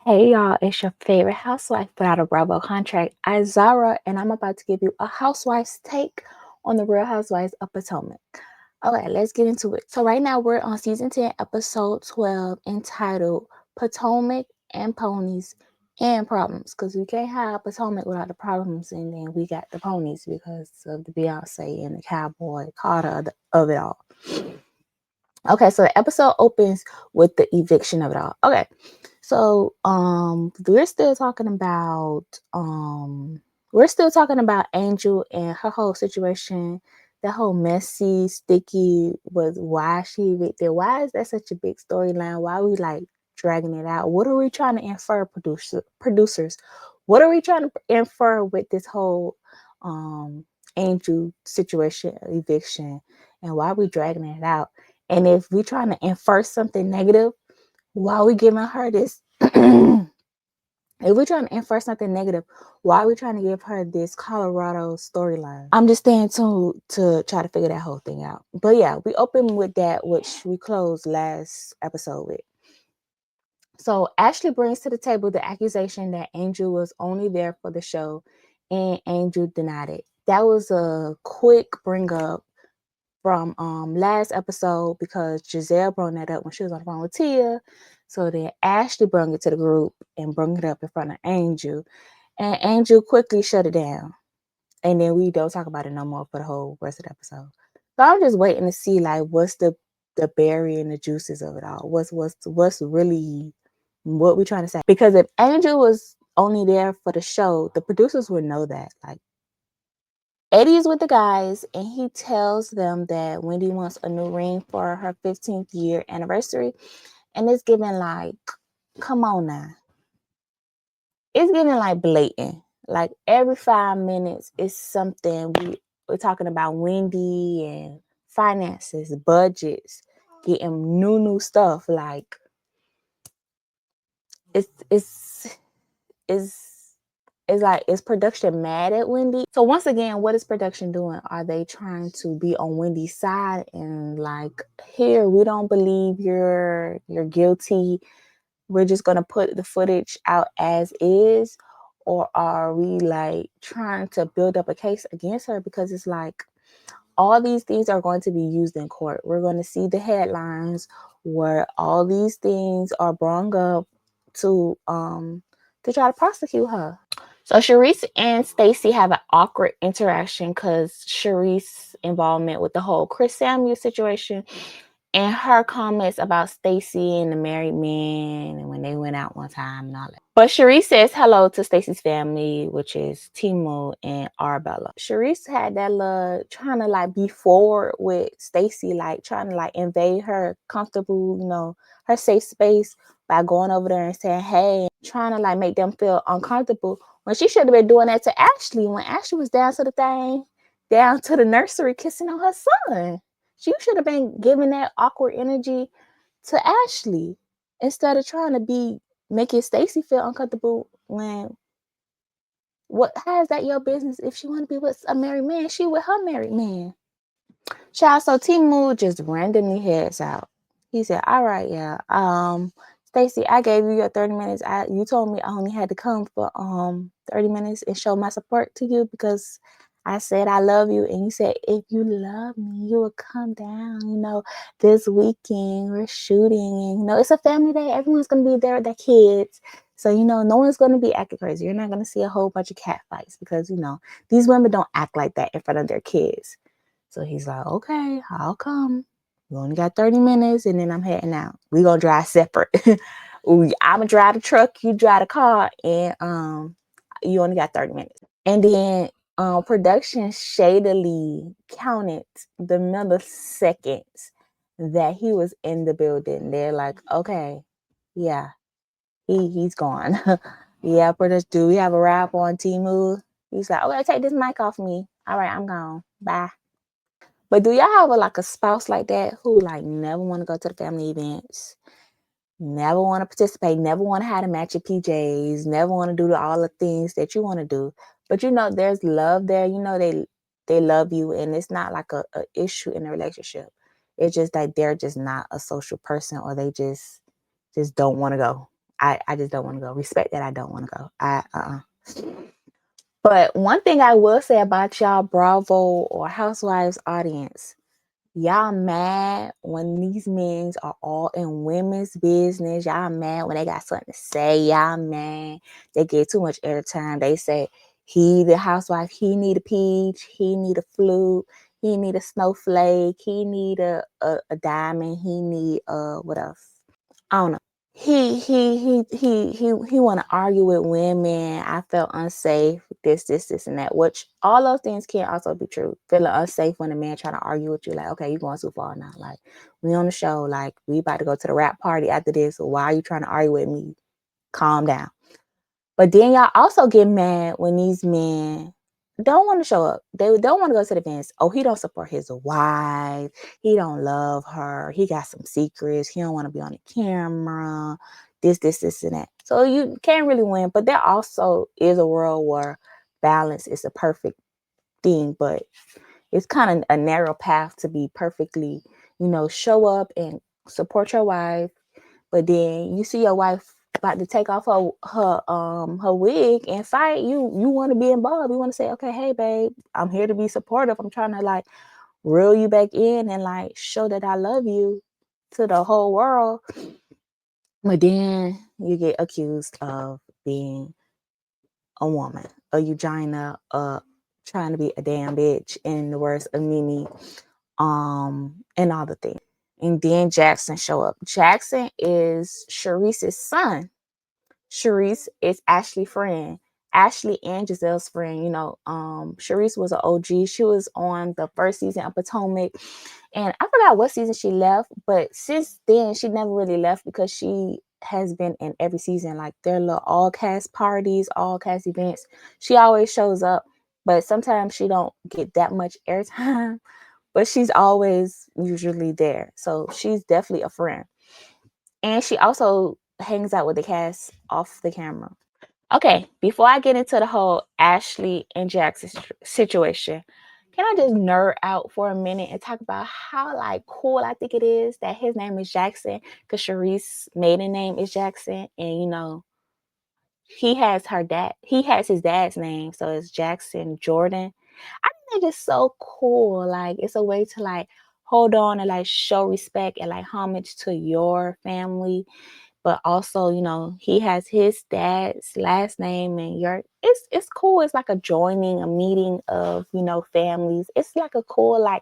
Hey y'all, it's your favorite housewife without a Bravo contract, Izara, and I'm about to give you a housewife's take on the Real Housewives of Potomac. Okay, let's get into it. So right now we're on season 10, episode 12, entitled Potomac and Ponies and Problems. Because we can't have Potomac without the problems, and then we got the ponies because of the Beyonce and the cowboy Carter of it all. Okay, so the episode opens with the eviction of it all. Okay. So we're still talking about Angel and her whole situation, that whole messy, sticky was why she evicted. Why is that such a big storyline? Why are we like dragging it out? What are we trying to infer, producers? What are we trying to infer with this whole Angel situation, eviction, and why are we dragging it out? And if we're trying to infer something negative, why are we giving her this? If we're trying to infer something negative, why are we trying to give her this Colorado storyline? I'm just staying tuned to try to figure that whole thing out. But yeah, we open with that, which we closed last episode with. So Ashley brings to the table the accusation that Angel was only there for the show, and Angel denied it. That was a quick bring up from last episode because Jazelle brought that up when she was on the phone with Tia. So then Ashley brought it to the group and brought it up in front of Angel. And Angel quickly shut it down. And then we don't talk about it no more for the whole rest of the episode. So I'm just waiting to see like what's the berry and the juices of it all. What's really what we trying to say. Because if Angel was only there for the show, the producers would know that. Like Eddie is with the guys and he tells them that Wendy wants a new ring for her 15th year anniversary. And it's giving like, come on now. It's getting like blatant. Like every 5 minutes is something we're talking about Wendy and finances, budgets, getting new stuff. Like it's like, is production mad at Wendy? So once again, what is production doing? Are they trying to be on Wendy's side and like, here, we don't believe you're guilty. We're just gonna put the footage out as is? Or are we like trying to build up a case against her? Because it's like all these things are going to be used in court. We're going to see the headlines where all these things are brought up to try to prosecute her. So Sharice and Stacy have an awkward interaction because Sharice's involvement with the whole Chris Samuel situation and her comments about Stacy and the married man and when they went out one time and all that. But Sharice says hello to Stacy's family, which is Timu and Arbella. Sharice had that love trying to like be forward with Stacy, like trying to like invade her comfortable, her safe space by going over there and saying, hey, trying to like make them feel uncomfortable when she should have been doing that to Ashley when Ashley was down to the nursery kissing on her son. She should have been giving that awkward energy to Ashley instead of trying to be making Stacy feel uncomfortable when how is that your business? If she want to be with a married man, she with her married man. Child, so Timu just randomly heads out. He said, all right, yeah. Stacy, I gave you your 30 minutes. You told me I only had to come for 30 minutes and show my support to you because I said I love you. And you said, if you love me, you would come down, this weekend we're shooting. And, it's a family day. Everyone's going to be there with their kids. So, no one's going to be acting crazy. You're not going to see a whole bunch of cat fights because, these women don't act like that in front of their kids. So he's like, okay, I'll come. We only got 30 minutes and then I'm heading out. We gonna drive separate. I'm gonna drive the truck, you drive the car, and you only got 30 minutes. And then production shadily counted the milliseconds that he was in the building. They're like, okay, yeah, he's gone. Yeah, production, do we have a wrap on Timu? He's like, okay, take this mic off me. All right, I'm gone. Bye. But do y'all have a spouse like that who like never want to go to the family events, never want to participate, never want to have to match your PJs, never want to do all the things that you want to do, but there's love there. They love you, and it's not like a issue in the relationship. It's just that they're just not a social person, or they just don't want to go. I just don't want to go. Respect that I don't want to go. But one thing I will say about y'all Bravo or Housewives audience, y'all mad when these men are all in women's business. Y'all mad when they got something to say. Y'all mad. They get too much airtime. They say, he, the housewife, he need a peach. He need a flute. He need a snowflake. He need a diamond. He need what else? I don't know. He want to argue with women. I felt unsafe. This, and that. Which all those things can also be true. Feeling unsafe when a man trying to argue with you, like, okay, you going too far now. Like, we on the show. Like, we about to go to the rap party after this. So why are you trying to argue with me? Calm down. But then y'all also get mad when these men don't want to show up. They don't want to go to the events. Oh, he don't support his wife. He don't love her. He got some secrets. He don't want to be on the camera. This, and that. So you can't really win. But there also is a world where balance is a perfect thing. But it's kind of a narrow path to be perfectly, show up and support your wife. But then you see your wife about to take off her wig and fight. You want to be involved. You want to say, okay, hey babe, I'm here to be supportive. I'm trying to like reel you back in and like show that I love you to the whole world. But then you get accused of being a woman, a Eugenia, trying to be a damn bitch, in the words of Mimi, and all the things. And then Jackson show up. Jackson is Sharice's son. Sharice is Ashley's friend. Ashley and Jazelle's friend. Sharice was an OG. She was on the first season of Potomac. And I forgot what season she left, but since then she never really left because she has been in every season. Like their little all cast parties, all cast events. She always shows up, but sometimes she don't get that much airtime. But she's always usually there. So she's definitely a friend. And she also hangs out with the cast off the camera. Okay, before I get into the whole Ashley and Jackson situation, can I just nerd out for a minute and talk about how like cool I think it is that his name is Jackson, because Sharice's maiden name is Jackson, and he has his dad's name, so it's Jackson Jordan. I think it's just so cool. Like it's a way to like hold on and like show respect and like homage to your family, but also, he has his dad's last name, and it's cool. It's like a joining, a meeting of, families. It's like a cool, like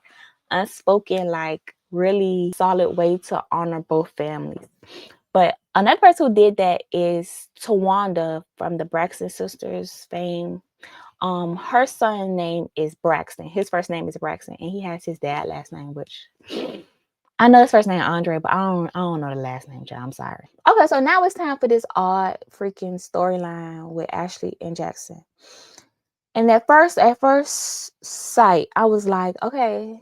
unspoken, like really solid way to honor both families. But another person who did that is Tawanda from the Braxton Sisters fame. Her son name is Braxton. His first name is Braxton, and he has his dad last name, which I know his first name Andre, but I don't know the last name, John. I'm sorry. Okay, so now it's time for this odd freaking storyline with Ashley and Jackson. And at first sight, I was like, okay,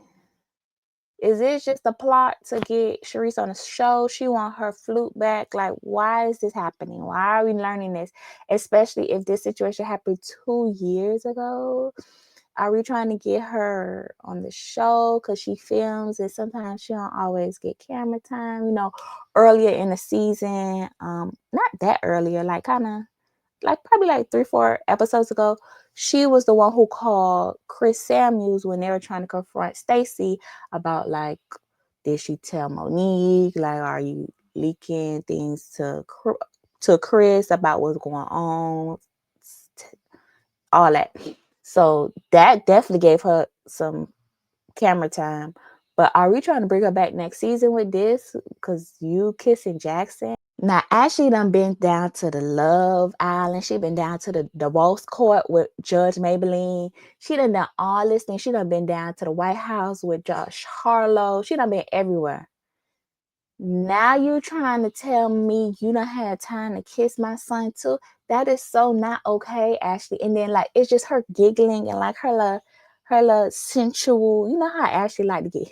is this just a plot to get Sharice on the show? She want her flute back. Like, why is this happening? Why are we learning this? Especially if this situation happened 2 years ago. Are we trying to get her on the show because she films and sometimes she don't always get camera time? Earlier in the season, not that earlier, like kind of like probably like 3-4 episodes ago, she was the one who called Chris Samuels when they were trying to confront Stacey about like, did she tell Monique? Like, are you leaking things to Chris about what's going on? All that. So that definitely gave her some camera time. But are we trying to bring her back next season with this? Because you kissing Jackson? Now, Ashley done been down to the Love Island. She been down to the divorce court with Judge Maybelline. She done all this thing. She done been down to the White House with Josh Harlow. She done been everywhere. Now you trying to tell me you don't have time to kiss my son too? That is so not okay, Ashley. And then like it's just her giggling and like her little sensual. You know how Ashley like to get.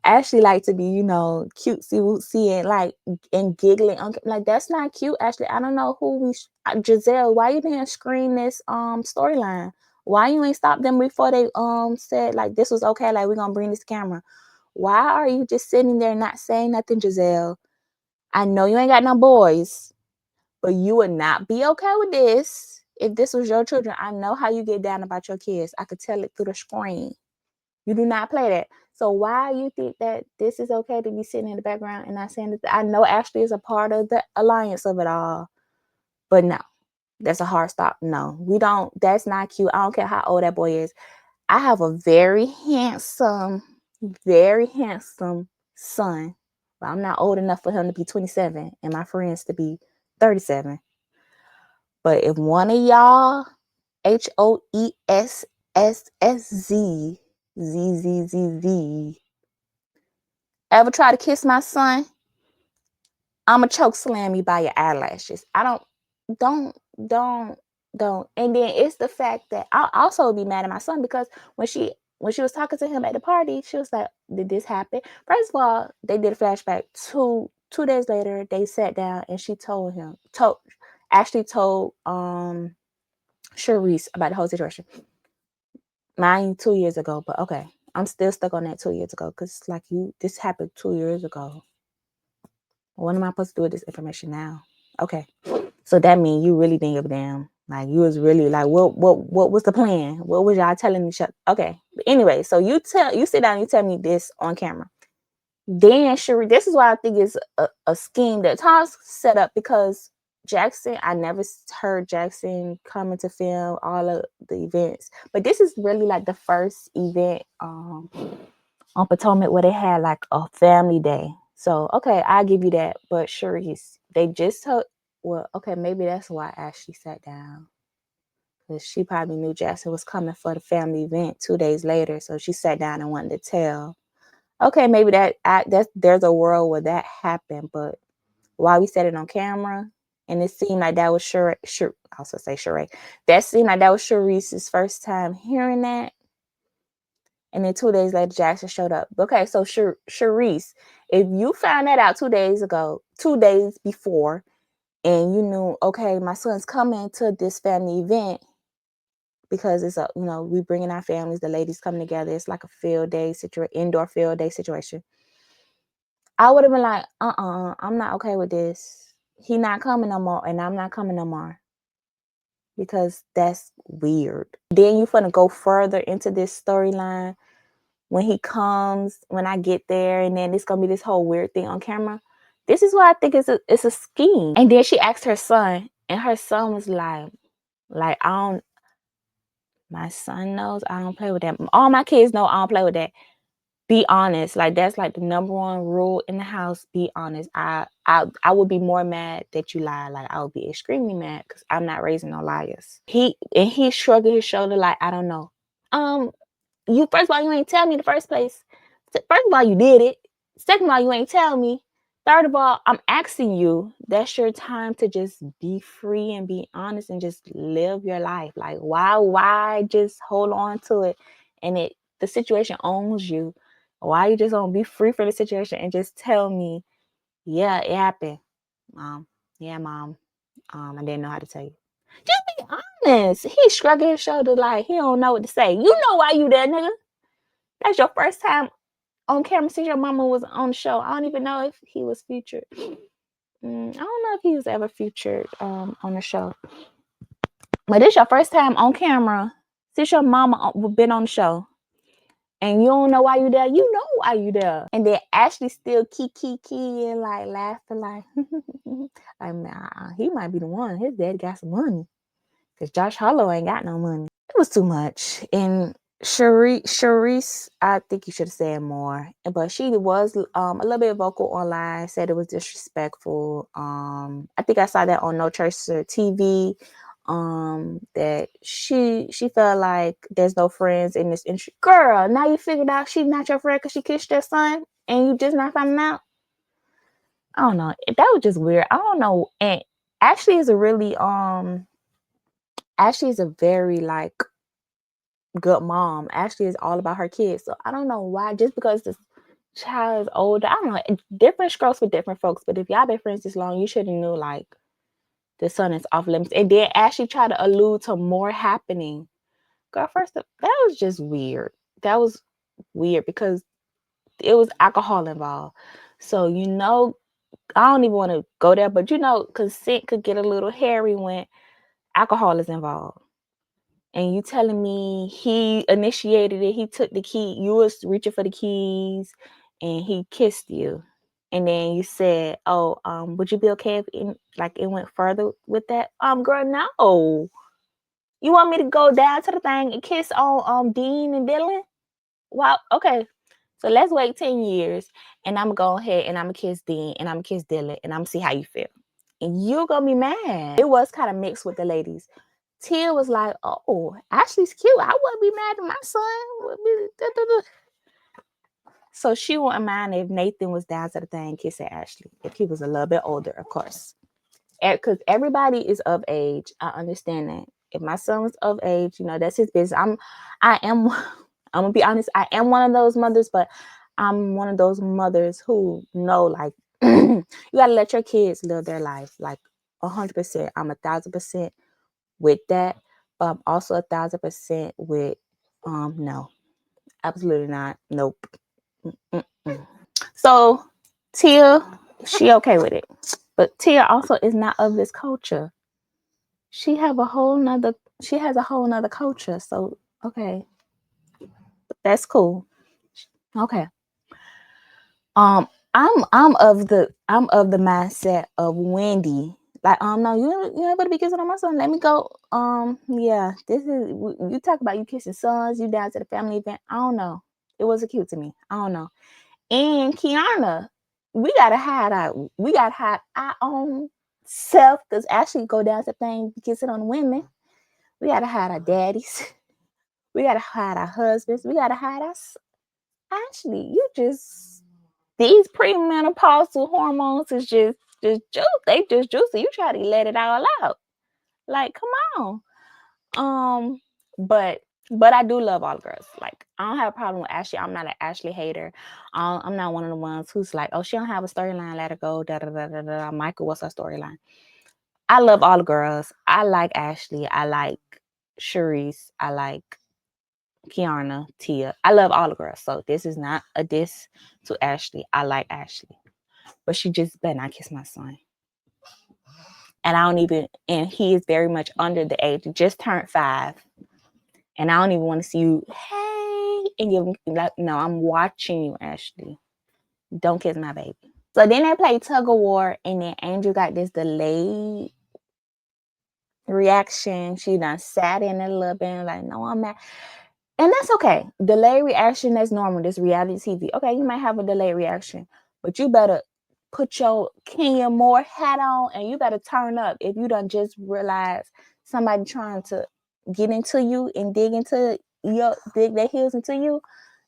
Ashley like to be, cutesy wootsy and like and giggling. Like that's not cute, Ashley. I don't know who Jazelle, why you didn't screen this storyline? Why you ain't stopped them before they said like this was okay? Like we're gonna bring this camera. Why are you just sitting there not saying nothing, Jazelle? I know you ain't got no boys, But you would not be okay with this if this was your children. I know how you get down about your kids. I could tell it through the screen. You do not play that. So why you think that this is okay to be sitting in the background and not saying that? I know Ashley is a part of the alliance of it all, but no, that's a hard stop. No, we don't. That's not cute. I don't care how old that boy is. I have a very handsome son, but I'm not old enough for him to be 27 and my friends to be 37. But if one of y'all, HOESSSZ, ever try to kiss my son, I'ma choke slam you by your eyelashes. I don't, don't. And then it's the fact that I'll also be mad at my son because when she was talking to him at the party, she was like, "Did this happen?" First of all, they did a flashback. Two days later, they sat down and she Ashley told Charisse about the whole situation. Mine 2 years ago, but okay. I'm still stuck on that 2 years ago because it's like this happened 2 years ago. What am I supposed to do with this information now? Okay. So that means you really didn't give a damn. Like you was really like, what was the plan? What was y'all telling each other? Okay. But anyway, so you sit down and you tell me this on camera. Then Cherie, this is why I think it's a scheme that Tom's set up because Jackson, I never heard Jackson coming to film all of the events. But this is really like the first event on Potomac where they had like a family day. So okay, I'll give you that. But Cherise, they just told okay, maybe that's why Ashley sat down. Because she probably knew Jackson was coming for the family event 2 days later. So she sat down and wanted to tell. Okay, maybe there's a world where that happened, but while we said it on camera, and it seemed like that was Sheree. That seemed like that was Sharice's first time hearing that. And then 2 days later, Jackson showed up. Okay, so Sharice, if you found that out 2 days ago, 2 days before, and you knew, okay, my son's coming to this family event because it's we bringing our families, the ladies coming together. It's like a field day indoor field day situation. I would have been like, I'm not okay with this. He not coming no more, and I'm not coming no more. Because that's weird. Then you finna go further into this storyline when he comes, when I get there, and then it's gonna be this whole weird thing on camera. This is why I think it's a scheme. And then she asked her son, and her son was like my son knows I don't play with that. All my kids know I don't play with that. Be honest. Like that's like the number one rule in the house. Be honest. I would be more mad that you lie. Like I would be extremely mad because I'm not raising no liars. He shrugged his shoulder like I don't know. You first of all you ain't tell me in the first place. First of all you did it. Second of all you ain't tell me. Third of all, I'm asking you. That's your time to just be free and be honest and just live your life. Like why just hold on to it and the situation owns you. Why you just don't be free from the situation and just tell me, yeah, it happened. Yeah, mom. I didn't know how to tell you. Just be honest. He shrugging his shoulder like he don't know what to say. You know why you there, nigga. That's your first time on camera since your mama was on the show. I don't even know if he was featured. I don't know if he was ever featured on the show. But this your first time on camera since your mama been on the show. And you don't know why you there. You know why you there. And then Ashley still and like laughing like, he might be the one. His dad got some money. Because Josh Hollow ain't got no money. It was too much. And Charisse, I think you should have said more. But she was a little bit vocal online, said it was disrespectful. I think I saw that on No Chaser TV. That she felt like there's no friends in this industry. Girl, now you figured out she's not your friend because she kissed your son and you just not finding out. I don't know. That was just weird. I don't know. And Ashley is a very like good mom. Ashley is all about her kids. So I don't know why, just because the child is older, I don't know. Different strokes for different folks. But if y'all been friends this long, you should have knew like the son is off limits. And then Ashley tried to allude to more happening. Girl, first up, that was just weird. That was weird because it was alcohol involved. So I don't even want to go there, but you know, consent could get a little hairy when alcohol is involved. And you telling me he initiated it, he took the key, you was reaching for the keys, and he kissed you. And then you said, "Oh, would you be okay if it went further with that?" Girl, no. You want me to go down to the thing and kiss on Dean and Dylan? Wow, okay. So let's wait 10 years, and I'm gonna go ahead and I'm gonna kiss Dean and I'm gonna kiss Dylan and I'm gonna see how you feel. And you're gonna be mad. It was kind of mixed with the ladies. Tia was like, "Oh, Ashley's cute. I wouldn't be mad at my son." So she wouldn't mind if Nathan was down to the thing kissing Ashley, if he was a little bit older, of course. Because everybody is of age. I understand that. If my son was of age, you know, that's his business. I'm gonna be honest, I am one of those mothers, but I'm one of those mothers who know, like, you gotta let your kids live their life, like 100%. I'm 1,000% with that, but I'm also 1,000% with no, absolutely not. Nope. Mm-mm. So Tia, she okay with it, but Tia also is not of this culture. She has a whole nother culture. So okay, that's cool. Okay. I'm of the mindset of Wendy. Like, no, you ain't better be kissing on my son. Let me go. Yeah, this is, you talk about you kissing sons, you down to the family event. I don't know. It wasn't cute to me. I don't know. And Keiarna, we gotta hide our own self, because Ashley go down to things kissing on women. We gotta hide our daddies. We gotta hide our husbands. We gotta hide us. Ashley, you just, these premenopausal hormones is just juice. They just juicy. You try to let it all out. Like, come on. But I do love all the girls. Like, I don't have a problem with Ashley. I'm not an Ashley hater. I'm not one of the ones who's like, oh, she don't have a storyline, let her go. Da da da da da. Michael, what's her storyline? I love all the girls. I like Ashley. I like Charisse. I like Keiarna, Tia. I love all the girls. So this is not a diss to Ashley. I like Ashley. But she just better not kiss my son. And he is very much under the age. He just turned 5. And I don't even want to see you, hey, and give him, like, no, I'm watching you, Ashley. Don't kiss my baby. So then they played tug of war, and then Angel got this delayed reaction. She done sat in a little bit, like, no, I'm mad. And that's okay. Delayed reaction, that's normal. This reality TV. Okay, you might have a delayed reaction, but you better put your Kenya Moore hat on and you better turn up if you done just realize somebody trying to get into you and dig their heels into you.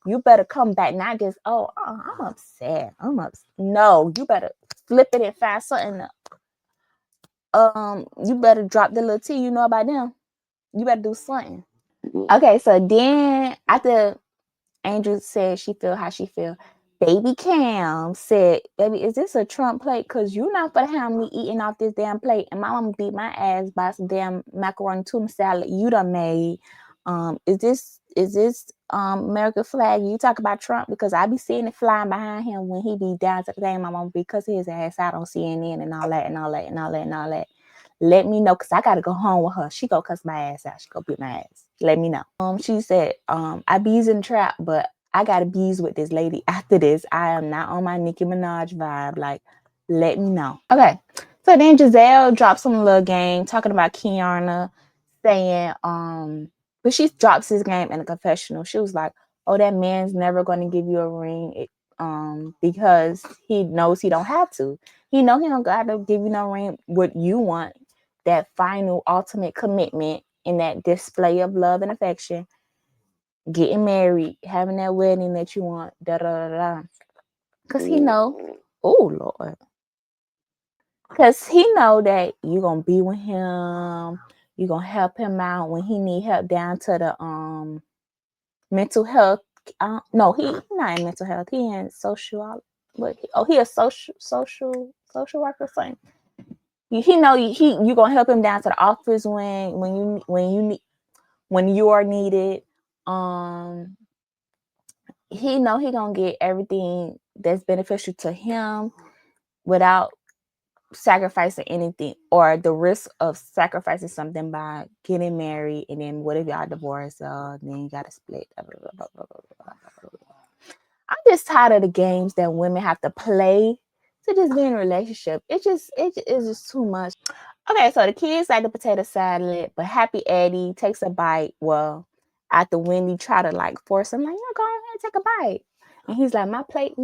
You better come back, not just, I'm upset. No, you better flip it and find something. You better drop the little tea you know about them. You better do something. Okay, so then after Angel said she feel how she feel, baby Cam said, baby, is this a Trump plate? Because you're not gonna have me eating off this damn plate, and my mama beat my ass by some damn macaroni tuna salad you done made. Is this American flag? You talk about Trump, because I be seeing it flying behind him when he be down to the thing my mama, because of his ass out on CNN and all that. Let me know, because I gotta go home with her. She go cuss my ass out. She go beat my ass. Let me know. She said, I bees in the trap, but I gotta bees with this lady after this. I am not on my Nicki Minaj vibe. Like, let me know. Okay. So then Jazelle drops some little game talking about Keiarna, saying, but she drops his game in a confessional. She was like, oh, that man's never gonna give you a ring, because he knows he don't have to. He know he don't gotta give you no ring. What you want, that final ultimate commitment and that display of love and affection, getting married, having that wedding that you want, because he know, oh Lord, because he know that you gonna be with him, you gonna help him out when he need help down to the mental health. No, he not in mental health, he in social, but he a social worker thing. He know you gonna help him down to the office when you are needed. He know he gonna get everything that's beneficial to him without sacrificing anything, or the risk of sacrificing something by getting married, and then what if y'all divorce, then you gotta split. I'm just tired of the games that women have to play to just be in a relationship. It is just too much. Okay, so the kids like the potato salad, but Happy Eddie takes a bite. Well, after Wendy try to like force him, like, go ahead and take a bite. And he's like, my plate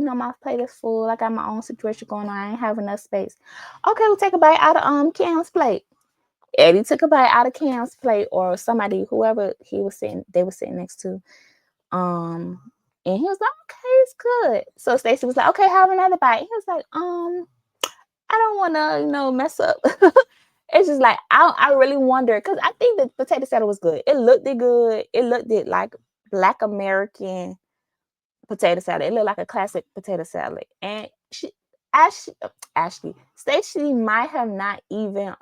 is full. I got my own situation going on. I ain't have enough space. Okay, we'll take a bite out of Cam's plate. Eddie took a bite out of Cam's plate, or somebody, whoever they were sitting next to. And he was like, okay, it's good. So Stacey was like, okay, have another bite. He was like, I don't want to, mess up. It's just like, I really wonder, because I think the potato salad was good. It looked good. It looked like Black American potato salad. It looked like a classic potato salad. And Ashley, Stacey might have not even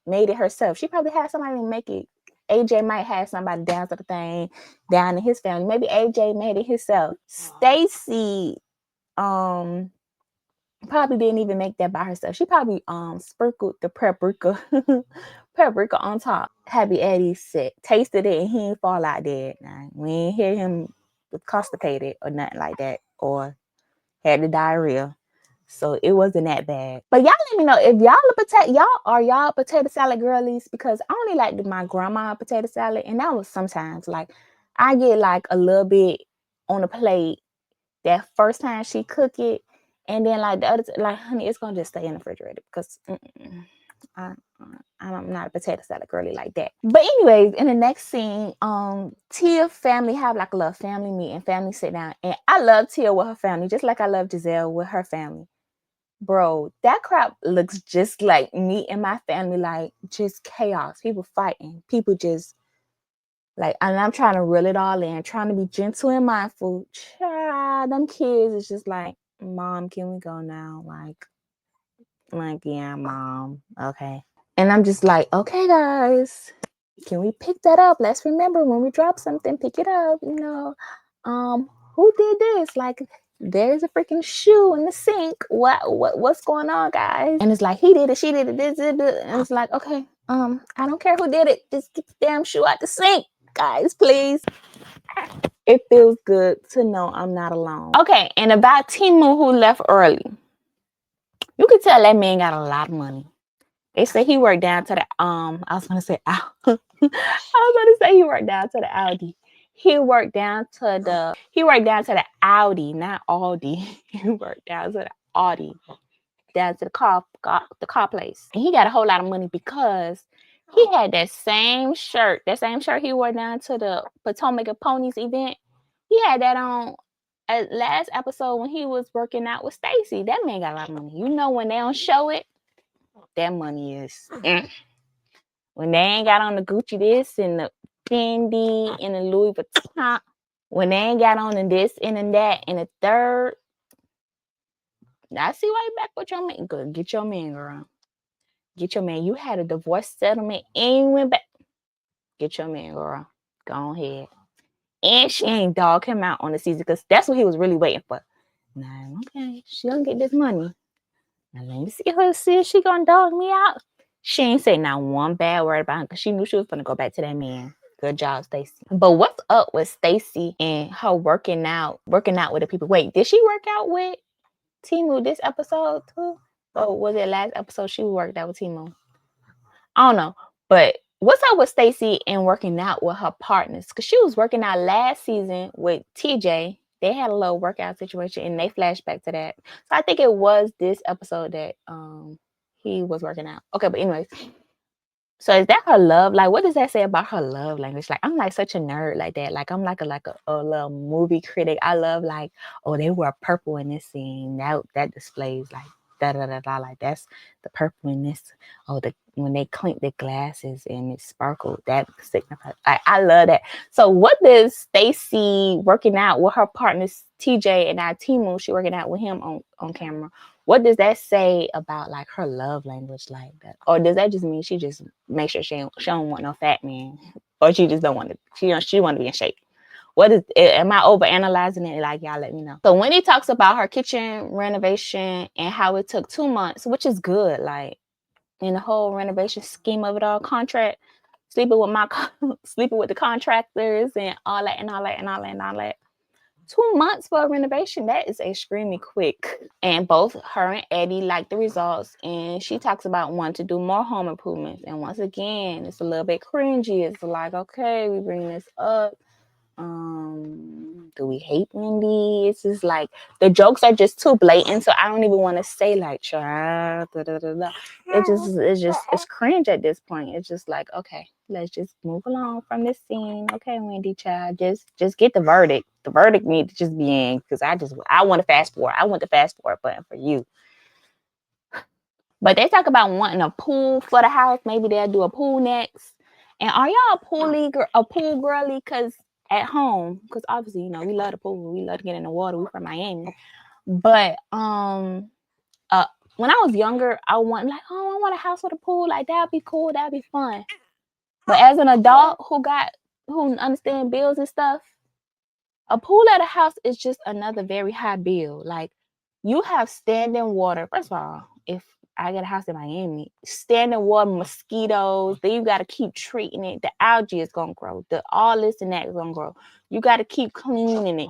made it herself. She probably had somebody make it. AJ might have somebody down to the thing, down in his family. Maybe AJ made it himself. Stacey probably didn't even make that by herself. She probably sprinkled the paprika on top. Happy Eddie said, tasted it, and he didn't fall out dead. Nah, we ain't hear him constipated or nothing like that, or had the diarrhea. So it wasn't that bad. But y'all let me know if y'all potato salad girlies, because I only like my grandma potato salad, and that was sometimes like I get like a little bit on the plate that first time she cook it, and then like the other, like, honey, it's gonna just stay in the refrigerator, because I'm not a potato salad girly like that. But anyways, in the next scene, Tia family have like a little family meeting, family sit down, and I love Tia with her family, just like I love Jazelle with her family. Bro, that crap looks just like me and my family, like just chaos. People fighting, people just like, and I'm trying to reel it all in, trying to be gentle and mindful. Child, them kids is just like, Mom, can we go now? Like, yeah, Mom, okay. And I'm just like, okay, guys, can we pick that up? Let's remember, when we drop something, pick it up. Who did this? Like, there's a freaking shoe in the sink. What's going on, guys? And it's like, he did it, she did it, this, and it's like, okay, I don't care who did it. Just get the damn shoe out the sink, guys, please. It feels good to know I'm not alone. Okay, and about Timu, who left early. You can tell that man got a lot of money. They say he worked down to the I was gonna say he worked down to the Audi. He worked down to the Audi, not Aldi. He worked down to the Audi, down to the car place. And he got a whole lot of money because he had that same shirt he wore down to the Potomac and Ponies event. He had that on last episode when he was working out with Stacey. That man got a lot of money. You know, when they don't show it, that money is when they ain't got on the Gucci this and the Fendi and the Louis Vuitton, when they ain't got on the this and that and the third. I see why you back with your man. Good, get your man, girl. Get your man. You had a divorce settlement and you went back. Get your man, girl. Go ahead. And she ain't dog him out on the season, because that's what he was really waiting for. Nah, okay, she gonna get this money. Now let me see if she gonna dog me out. She ain't say not one bad word about him, because she knew she was gonna go back to that man. Good job, Stacey. But what's up with Stacey and her working out with the people? Wait, did she work out with Timu this episode too? Or was it last episode she worked out with Timu? I don't know. But what's up with Stacey and working out with her partners? Because she was working out last season with TJ. They had a little workout situation, and they flashed back to that. So I think it was this episode that he was working out. Okay, but anyways. So is that her love? Like, what does that say about her love language? Like, I'm like such a nerd like that. Like, I'm like a little movie critic. I love, like, oh, they wear purple in this scene. That displays like da da da da. Like, that's the purple in this. Oh, when they clink their glasses and it sparkled, that signifies. I love that. So what does Stacey working out with her partners TJ and Timu? She working out with him on camera. What does that say about like her love language like that? Or does that just mean she just make sure she don't want no fat man, or she just don't want to, she want to be in shape? What is it? Am I overanalyzing it? Like, y'all let me know. So Wendy talks about her kitchen renovation and how it took 2 months, which is good. Like, in the whole renovation scheme of it all, contract, sleeping with the contractors and all that and all that and all that and all that. 2 months for a renovation, that is extremely quick. And both her and Eddie like the results, and she talks about wanting to do more home improvements. And once again, it's a little bit cringy. It's like, okay, we bring this up. Do we hate Wendy? It's just like the jokes are just too blatant, so I don't even want to say like child. It's cringe at this point. It's just like, okay, let's just move along from this scene. Okay, Wendy, child, just get the verdict. The verdict needs to just be in, because I want to fast forward. I want the fast forward button for you. But they talk about wanting a pool for the house. Maybe they'll do a pool next. And are y'all a pool girly? Because at home, because obviously, you know, we love the pool. We love to get in the water. We're from Miami. But when I was younger, I want a house with a pool. Like, that'd be cool. That'd be fun. But as an adult who understand bills and stuff, a pool at a house is just another very high bill. Like, you have standing water. First of all, if I get a house in Miami, standing water, mosquitoes, then you got to keep treating it. The algae is going to grow. All this and that is going to grow. You got to keep cleaning it.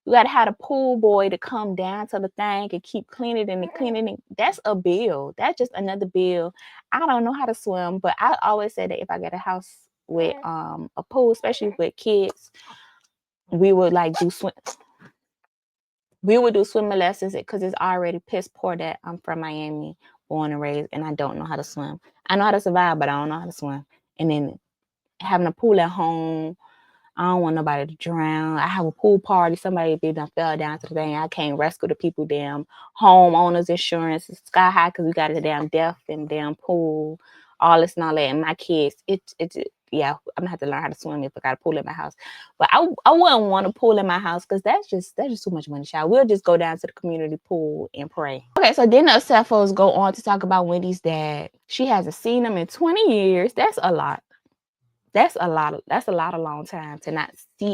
You got to have a pool boy to come down to the thing and keep cleaning it. That's a bill. That's just another bill. I don't know how to swim, but I always say that if I get a house with a pool, especially with kids, we would do swimming lessons, because it's already piss poor that I'm from Miami, born and raised, and I don't know how to swim. I know how to survive, but I don't know how to swim. And then having a pool at home, I don't want nobody to drown. I have a pool party. Somebody done fell down to the thing. I can't rescue the people. Damn homeowners insurance is sky high because we got a damn death and damn pool, all this and all that. And my kids, yeah, I'm gonna have to learn how to swim if I got a pool in my house. But I wouldn't want a pool in my house, because that's just too much money, child. We'll just go down to the community pool and pray. Okay, so then the Cephos go on to talk about Wendy's dad. She hasn't seen him in 20 years. That's a lot. That's a lot of long time to not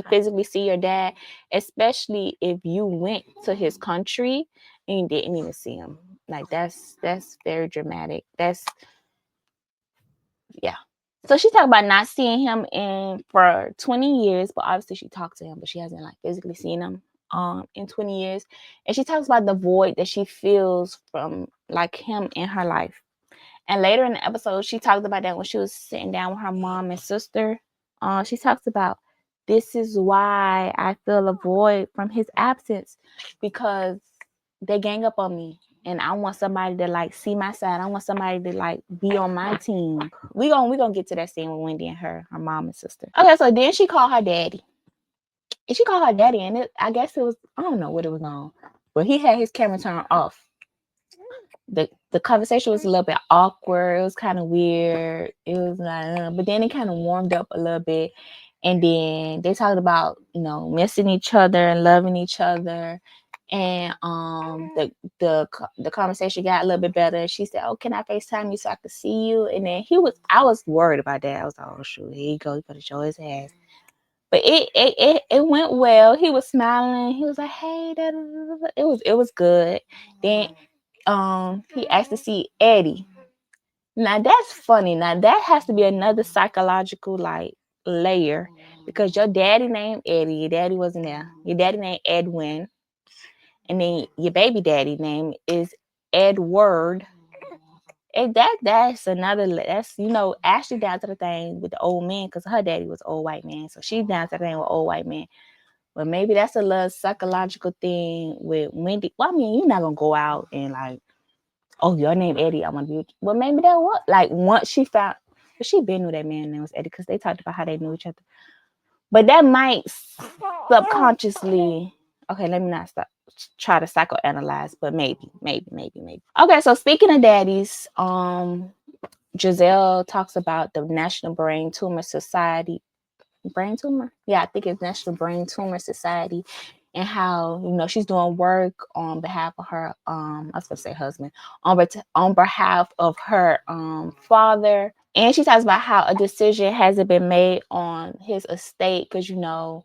physically see your dad, especially if you went to his country and you didn't even see him. Like, that's very dramatic. Yeah. So she talked about not seeing him for 20 years, but obviously she talked to him, but she hasn't physically seen him in 20 years. And she talks about the void that she feels from him in her life. And later in the episode, she talked about that when she was sitting down with her mom and sister. She talks about, this is why I feel a void from his absence, because they gang up on me. And I want somebody to see my side. I want somebody to be on my team. We gonna get to that scene with Wendy and her mom and sister. Okay, so then she called her daddy. And she called her daddy, and I guess it was, I don't know what it was on, but he had his camera turned off. The conversation was a little bit awkward. It was kind of weird. It was but then it kind of warmed up a little bit. And then they talked about, missing each other and loving each other. And the conversation got a little bit better. She said, "Oh, can I FaceTime you so I can see you?" And then I was worried about that. I was like, "Oh shoot, here you go. He better show his ass." But it went well. He was smiling. He was like, "Hey, da, da, da, da." It was good. Then he asked to see Eddie. Now that's funny. Now that has to be another psychological layer, because your daddy named Eddie, your daddy wasn't there. Your daddy named Edwin, and then your baby daddy name is Edward. And that's Ashley down to the thing with the old man, because her daddy was old white man, so she's down to the thing with old white man. But maybe that's a little psychological thing with Wendy. Well, I mean, you're not gonna go out and oh, your name Eddie, I want to be with you. Well, maybe that was once she found, but she been knew that man name was Eddie, because they talked about how they knew each other. But that might subconsciously, okay, let me not try to psychoanalyze, but maybe. Okay, so speaking of daddies, Jazelle talks about the National Brain Tumor Society. Brain tumor? Yeah, I think it's National Brain Tumor Society. And how, she's doing work on behalf of her, I was going to say husband, on behalf of her father, And she talks about how a decision hasn't been made on his estate because, you know,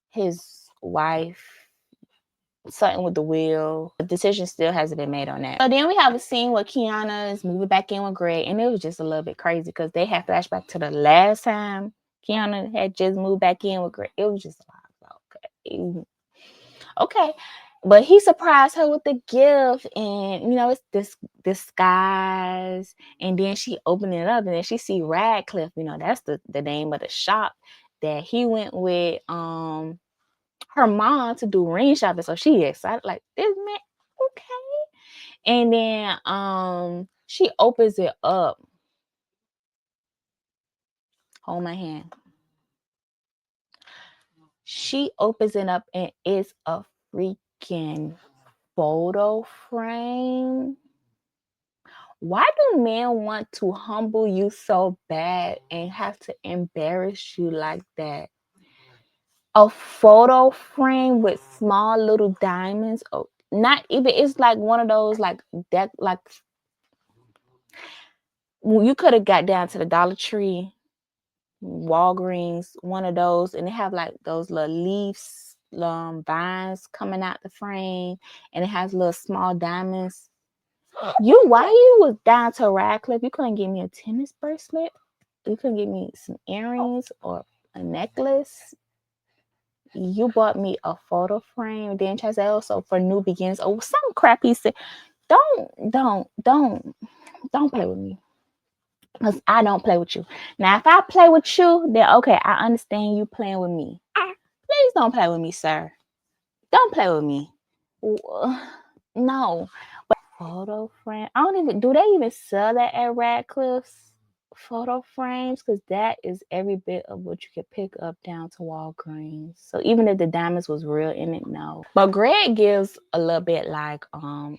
his wife, something with the will, the decision still hasn't been made on that. So then we have a scene where Keiarna is moving back in with Greg, and it was just a little bit crazy because they had flashback to the last time Keiarna had just moved back in with Greg. It was just like, okay. But he surprised her with the gift, and you know, it's this disguise. And then she opened it up, and then she see Radcliffe. You know, that's the name of the shop that he went with her mom to do ring shopping. So she excited, like, this man, okay. And then she opens it up. Hold my hand. She opens it up, and it's a freaking photo frame. Why do men want to humble you so bad and have to embarrass you like that? A photo frame with small little diamonds. Oh, not even, it's like one of those like that, like you could have got down to the Dollar Tree, Walgreens, one of those, and they have like those little leaves, vines coming out the frame, and it has little small diamonds. Why you was down to Radcliffe? You couldn't give me a tennis bracelet? You couldn't give me some earrings or a necklace? You bought me a photo frame, then Jazelle, so for new beginnings, oh, some crap he said. Don't play with me. Because I don't play with you. Now, if I play with you, then okay, I understand you playing with me. Please don't play with me, sir. Don't play with me. No. But photo frame, I don't even, do they even sell that at Radcliffe's? Photo frames, because that is every bit of what you could pick up down to Walgreens. So even if the diamonds was real in it, no. But Greg gives a little bit like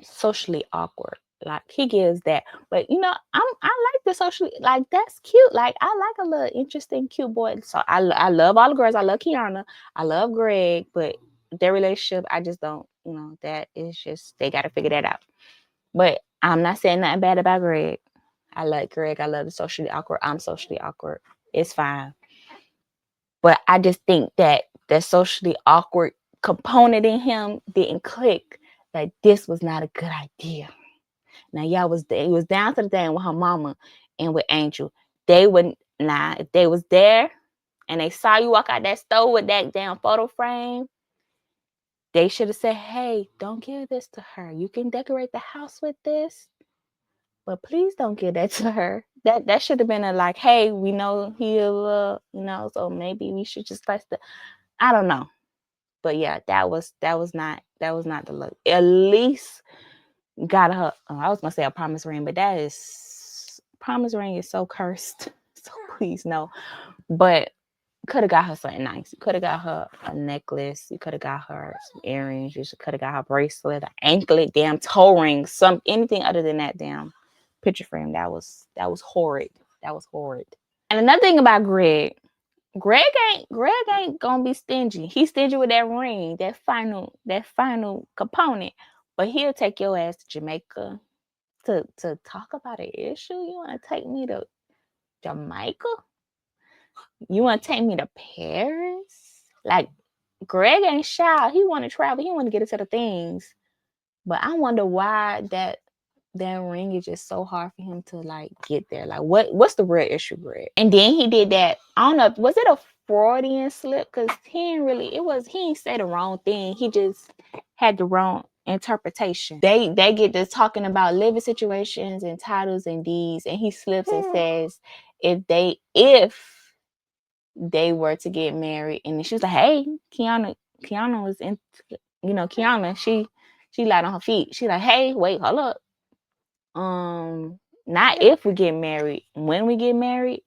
socially awkward. Like he gives that. But you know, I like the socially, like that's cute. Like I like a little interesting cute boy. So I love all the girls. I love Keiarna. I love Greg, but their relationship, I just don't, you know, that is just, they gotta figure that out. But I'm not saying nothing bad about Greg. I like Greg. I love the socially awkward. I'm socially awkward. It's fine. But I just think that the socially awkward component in him didn't click. That this was not a good idea. Now, y'all was there. He was down to the thing with her mama and with Angel. They wouldn't, if they was there and they saw you walk out that store with that damn photo frame, they should have said, hey, don't give this to her. You can decorate the house with this, but please don't give that to her. That should have been a like, hey, we know he'll, you know, so maybe we should just like the, I don't know. But yeah, that was not the look. At least got her, I was gonna say a promise ring, but that is, promise ring is so cursed. So please no. But could have got her something nice. You could have got her a necklace. You could have got her some earrings. You could have got her a bracelet, an anklet, damn toe ring, anything other than that damn picture frame. That was horrid. That was horrid. And another thing about Greg ain't gonna be stingy. He's stingy with that ring, that final component. But he'll take your ass to Jamaica to talk about an issue. You want to take me to Jamaica? You want to take me to Paris? Like, Greg ain't shy. He want to travel. He want to get into the things. But I wonder why that ring is just so hard for him to like get there. Like, what's the real issue, Greg? And then he did that. I don't know. Was it a Freudian slip? Because he ain't say the wrong thing. He just had the wrong interpretation. They get to talking about living situations and titles and deeds, and he slips and says if they were to get married. And then she was like, hey, Kiana was in, you know, Kiana, she lied on her feet. She like, hey, wait, hold up. Not if we get married, when we get married.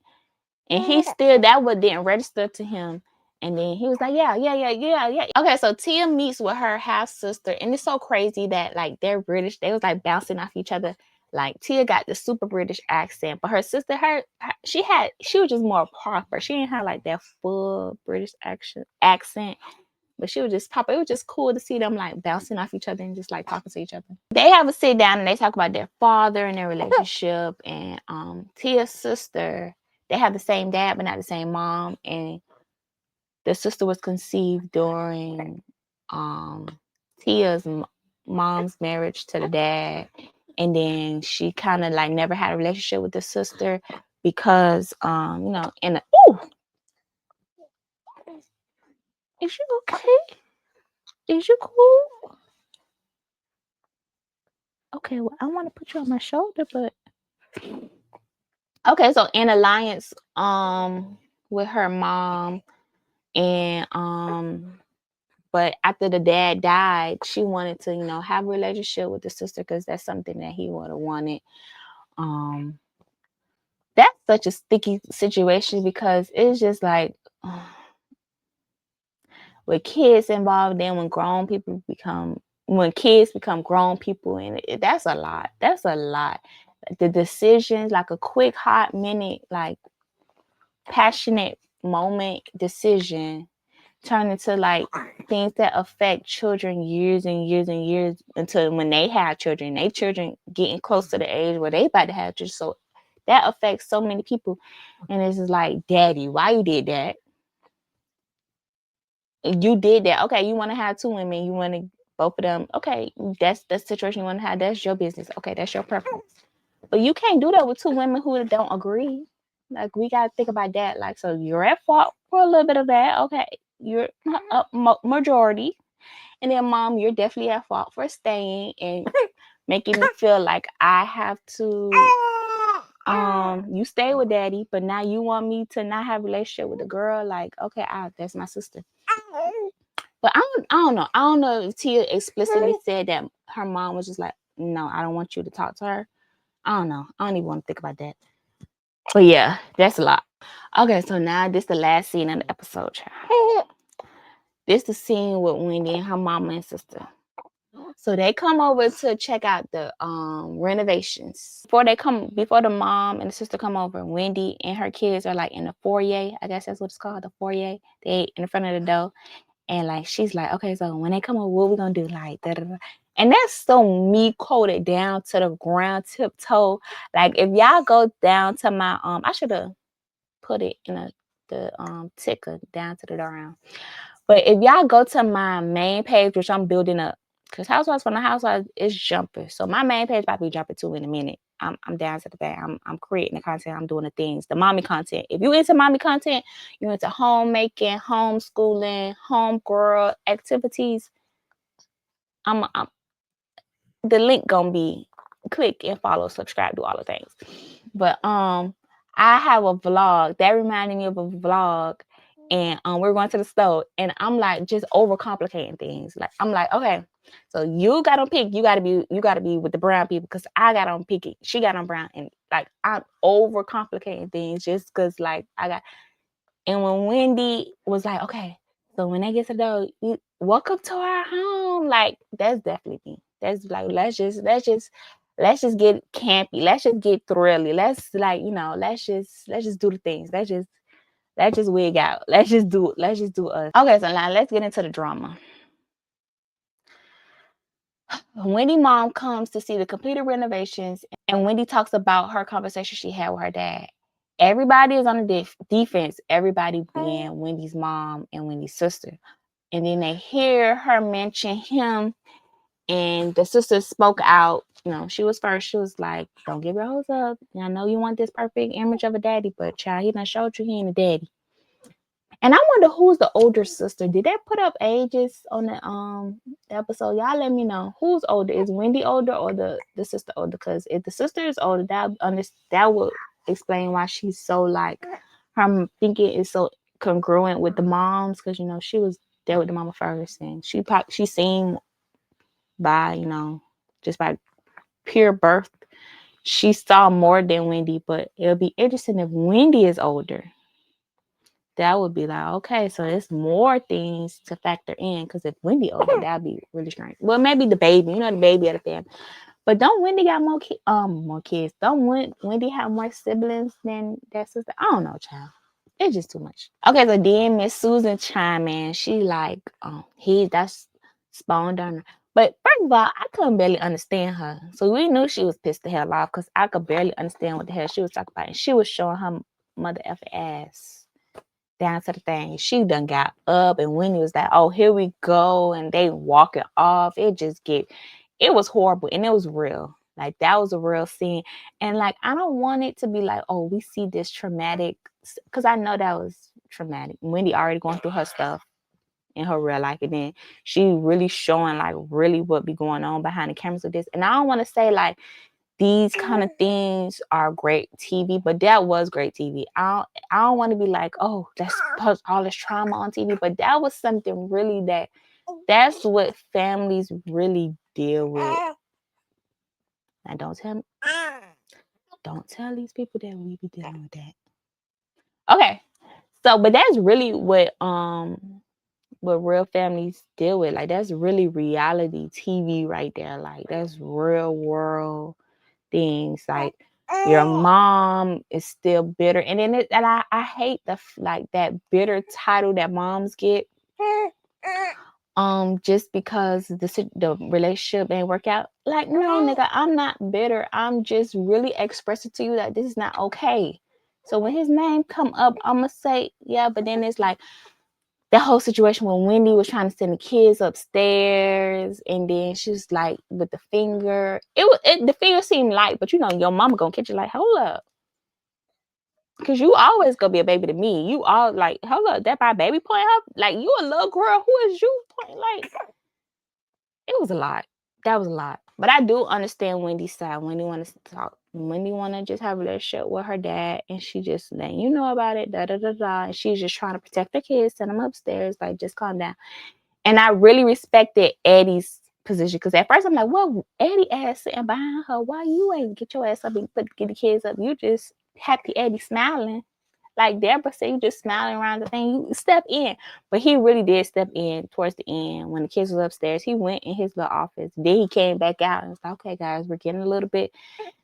And he still, that what didn't register to him. And then he was like, yeah. Okay, so Tia meets with her half sister, and it's so crazy that like they're British. They was like bouncing off each other. Like Tia got the super British accent, but her sister, she was just more proper. She didn't have like that full British accent. But she would just pop. It was just cool to see them like bouncing off each other and just like talking to each other. They have a sit down and they talk about their father and their relationship. And Tia's sister, they have the same dad but not the same mom. And the sister was conceived during Tia's mom's marriage to the dad. And then she kind of like never had a relationship with the sister because you know, is you okay? Is you cool? Okay, well, I want to put you on my shoulder, but okay, so in alliance with her mom and but after the dad died, she wanted to, you know, have a relationship with the sister because that's something that he would have wanted. That's such a sticky situation because it's just like with kids involved, then when kids become grown people, and that's a lot. That's a lot. The decisions, like a quick, hot minute, like passionate moment decision, turn into like things that affect children years and years and years until when they have children. They children getting close to the age where they about to have children. So that affects so many people, and it's just like, Daddy, why you did that? You did that. Okay, you want to have two women. You want to both of them. Okay, that's the situation you want to have. That's your business. Okay, that's your preference. But you can't do that with two women who don't agree. Like, we got to think about that. Like, so you're at fault for a little bit of that. Okay, you're a majority. And then, Mom, you're definitely at fault for staying and making me feel like I have to you stay with Daddy, but now you want me to not have a relationship with a girl. Like, okay, that's my sister. But I don't know. I don't know if Tia explicitly said that her mom was just like, no, I don't want you to talk to her. I don't know. I don't even want to think about that. But yeah, that's a lot. Okay, so now this is the last scene of the episode, child. This is the scene with Wendy and her mama and sister. So they come over to check out the renovations. Before the mom and the sister come over, Wendy and her kids are like in the foyer. I guess that's what it's called, the foyer. They in front of the door. And like she's like, okay, so when they come over, what we gonna do? Like da, da, da. And that's so me coded down to the ground, tiptoe. Like if y'all go down to my I should have put it in the ticker down to the ground. But if y'all go to my main page, which I'm building up, because Housewives from the Housewives is jumping. So my main page about to be jumping too in a minute. I'm down to the back. I'm creating the content. I'm doing the things, the mommy content. If you into mommy content, you into homemaking, homeschooling, homegirl activities. I'm the link gonna be click and follow, subscribe, do all the things. But I have a vlog that reminded me of a vlog. And we're going to the store, and I'm like just overcomplicating things. Like I'm like, okay, so you got on pink, you gotta be with the brown people because I got on pinky, she got on brown, and like I'm overcomplicating things just because like I got. And when Wendy was like, okay, so when they get to the door, you welcome to our home, like that's definitely me. That's like let's just get campy, let's just get thrilly, let's like let's just do the things, let's just wig out. Let's just do us. Okay, so now let's get into the drama. Wendy mom comes to see the completed renovations, and Wendy talks about her conversation she had with her dad. Everybody is on the defense, everybody being Wendy's mom and Wendy's sister. And then they hear her mention him, and the sister spoke out. She was first. She was like, don't give your hopes up. I know you want this perfect image of a daddy, but child, he done showed you he ain't a daddy. And I wonder who's the older sister. Did they put up ages on the episode? Y'all let me know. Who's older? Is Wendy older or the sister older? Because if the sister is older, that would explain why she's so like her thinking is so congruent with the moms. Because she was there with the mama first, and she seen by just by pure birth, she saw more than Wendy. But it'll be interesting if Wendy is older. That would be like, okay, so there's more things to factor in. Because if Wendy older, that'd be really strange. Well, maybe the baby, the baby of the family. But don't Wendy got more kids? Don't Wendy have more siblings than that sister? I don't know, child. It's just too much. Okay, so then Miss Susan chime in. She like, that's spawned on her. But first of all, I couldn't barely understand her. So we knew she was pissed the hell off because I could barely understand what the hell she was talking about. And she was showing her mother effing ass down to the thing. She done got up, and Wendy was like, oh, here we go. And they walking off. It was horrible, and it was real. Like, that was a real scene. And like, I don't want it to be like, oh, we see this traumatic, because I know that was traumatic. Wendy already going through her stuff in her real life, and then she really showing like really what be going on behind the cameras with this. And I don't want to say like these kind of things are great TV, but that was great TV. I don't want to be like, oh, that's all this trauma on TV, but that was something really that's what families really deal with. Now don't tell these people that we be dealing with that. Okay. So, but that's really what real families deal with. Like, that's really reality TV right there. Like, that's real world things. Like, your mom is still bitter, and then I hate that bitter title that moms get. Just because the relationship ain't work out. Like, no, nigga, I'm not bitter. I'm just really expressing to you that this is not okay. So when his name come up, I'ma say, yeah, but then it's like that whole situation when Wendy was trying to send the kids upstairs, and then she was like with the finger. The finger seemed light, but you know your mama gonna catch it. Like, hold up, because you always gonna be a baby to me. You all like, hold up, that my baby pointing up. Like, you a little girl. Who is you pointing? Like, it was a lot. That was a lot. But I do understand Wendy's side. Wendy wants to talk. Wendy want to just have a relationship with her dad, and she just letting you know about it. Da da da da. And she's just trying to protect her kids, send them upstairs. Like, just calm down. And I really respected Eddie's position, because at first I'm like, well, Eddie ass sitting behind her. Why you ain't get your ass up and get the kids up? You just happy Eddie smiling. Like Deborah said, you just smiling around the thing. You step in. But he really did step in towards the end. When the kids was upstairs, he went in his little office. Then he came back out and was like, okay, guys, we're getting a little bit.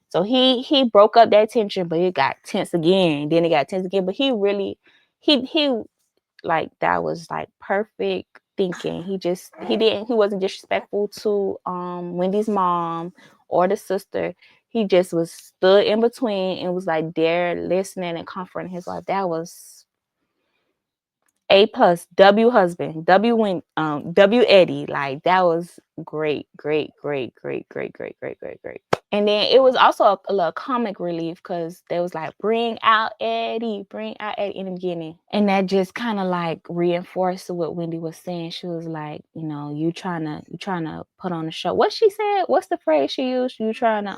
So he broke up that tension, but it got tense again. Then it got tense again. But he really, he like, that was like perfect thinking. He wasn't disrespectful to Wendy's mom or the sister. He just was stood in between and was like there listening and comforting his wife. That was A+, W husband, W Eddie. Like, that was great, great, great, great, great, great, great, great, great. And then it was also a little comic relief, because they was like, bring out Eddie in the beginning. And that just kind of like reinforced what Wendy was saying. She was like, you know, you trying to put on a show. What she said? What's the phrase she used? You trying to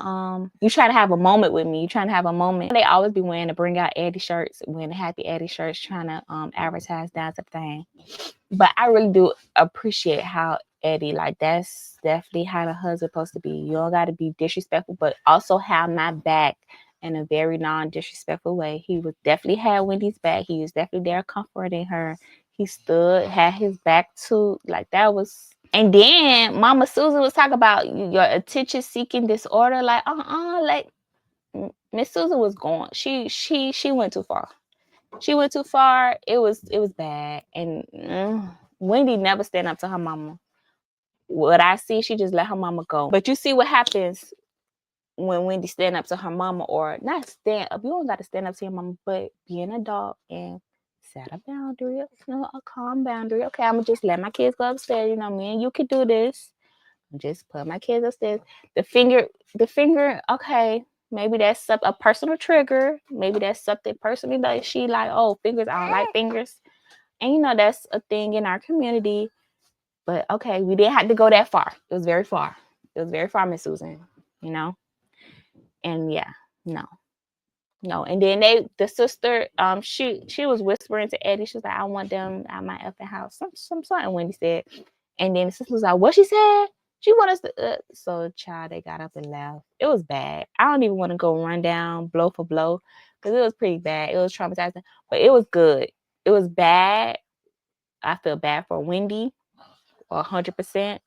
have a moment with me. You trying to have a moment. They always be wearing the bring out Eddie shirts, wearing the happy Eddie shirts, trying to advertise that type of thing. But I really do appreciate how Eddie, like, that's definitely how the husband's supposed to be. You don't got to be disrespectful, but also have my back in a very non-disrespectful way. He was definitely had Wendy's back. He was definitely there comforting her. He had his back to, like, that was. And then Mama Susan was talking about your attention-seeking disorder. Like, like, Miss Susan was going. She went too far. She went too far. It was bad. And Wendy never stand up to her mama. What I see, she just let her mama go. But you see what happens when Wendy stand up to her mama, or not stand up. You don't got to stand up to your mama, but be an adult and set a boundary, a calm boundary. Okay, I'm gonna just let my kids go upstairs. You know, me and you could do this. Just put my kids upstairs. The finger. Okay, maybe that's a personal trigger. Maybe that's something personally that she like. Oh, fingers. I don't like fingers. And you know, that's a thing in our community. But okay, we didn't have to go that far. It was very far. Miss Susan. You know. And yeah, no. And then the sister, she was whispering to Eddie. She was like, I want them at my effing house. Something Wendy said. And then the sister was like, what she said? She want us to, so child, they got up and left. It was bad. I don't even want to go run down blow for blow, because it was pretty bad. It was traumatizing, but it was good. It was bad. I feel bad for Wendy, 100%.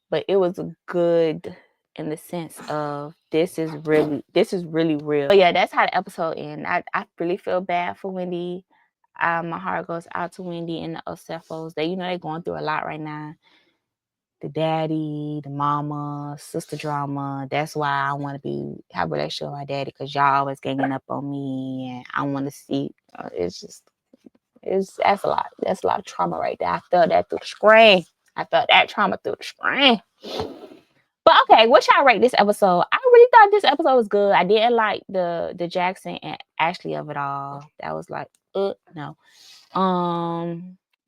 But it was good in the sense of this is really real. But yeah, that's how the episode ends. I really feel bad for Wendy. My heart goes out to Wendy and the Osefos. They're going through a lot right now. The daddy, the mama, sister drama. That's why I want to have a relationship with my daddy, because y'all always ganging up on me, and I want to see. That's a lot. That's a lot of trauma right there. I felt that through the screen. I felt that trauma through the screen. But okay, what y'all rate this episode? I really thought this episode was good. I didn't like the Jackson and Ashley of it all. That was like, no.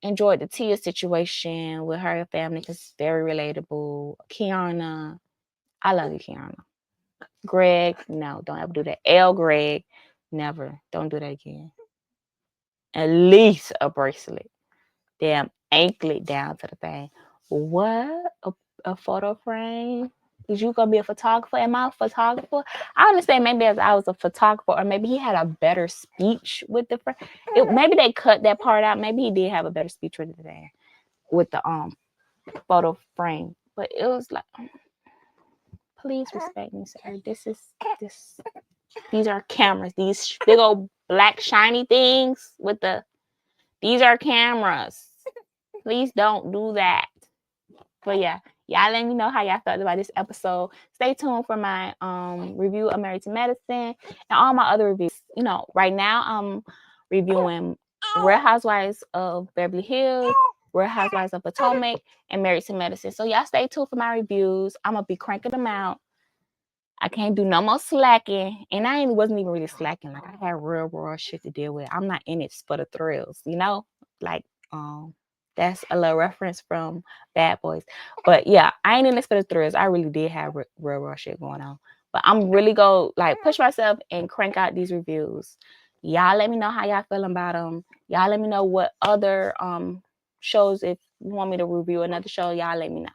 Enjoyed the Tia situation with her family because it's very relatable. Keiarna, I love you, Keiarna. Greg, no, don't ever do that. Greg, never. Don't do that again. At least a bracelet. Damn, anklet down to the thing. What? A photo frame? Is you gonna be a photographer? Am I a photographer? I understand maybe if I was a photographer, or maybe he had a better speech with the frame. Maybe they cut that part out. Maybe he did have a better speech with the photo frame. But it was like, please respect me, sir. These are cameras. These big old black shiny things these are cameras. Please don't do that. But yeah, y'all let me know how y'all felt about this episode. Stay tuned for my review of Married to Medicine and all my other reviews. Right now I'm reviewing Real Housewives of Beverly Hills, Real Housewives of Potomac, and Married to Medicine. So y'all stay tuned for my reviews. I'm gonna be cranking them out. I can't do no more slacking, and I wasn't even really slacking. Like, I had real shit to deal with. I'm not in it for the thrills, like that's a little reference from Bad Boys. But yeah, I ain't in this for the thrills. I really did have real shit going on. But I'm really go push myself and crank out these reviews. Y'all let me know how y'all feeling about them. Y'all let me know what other shows, if you want me to review another show, y'all let me know.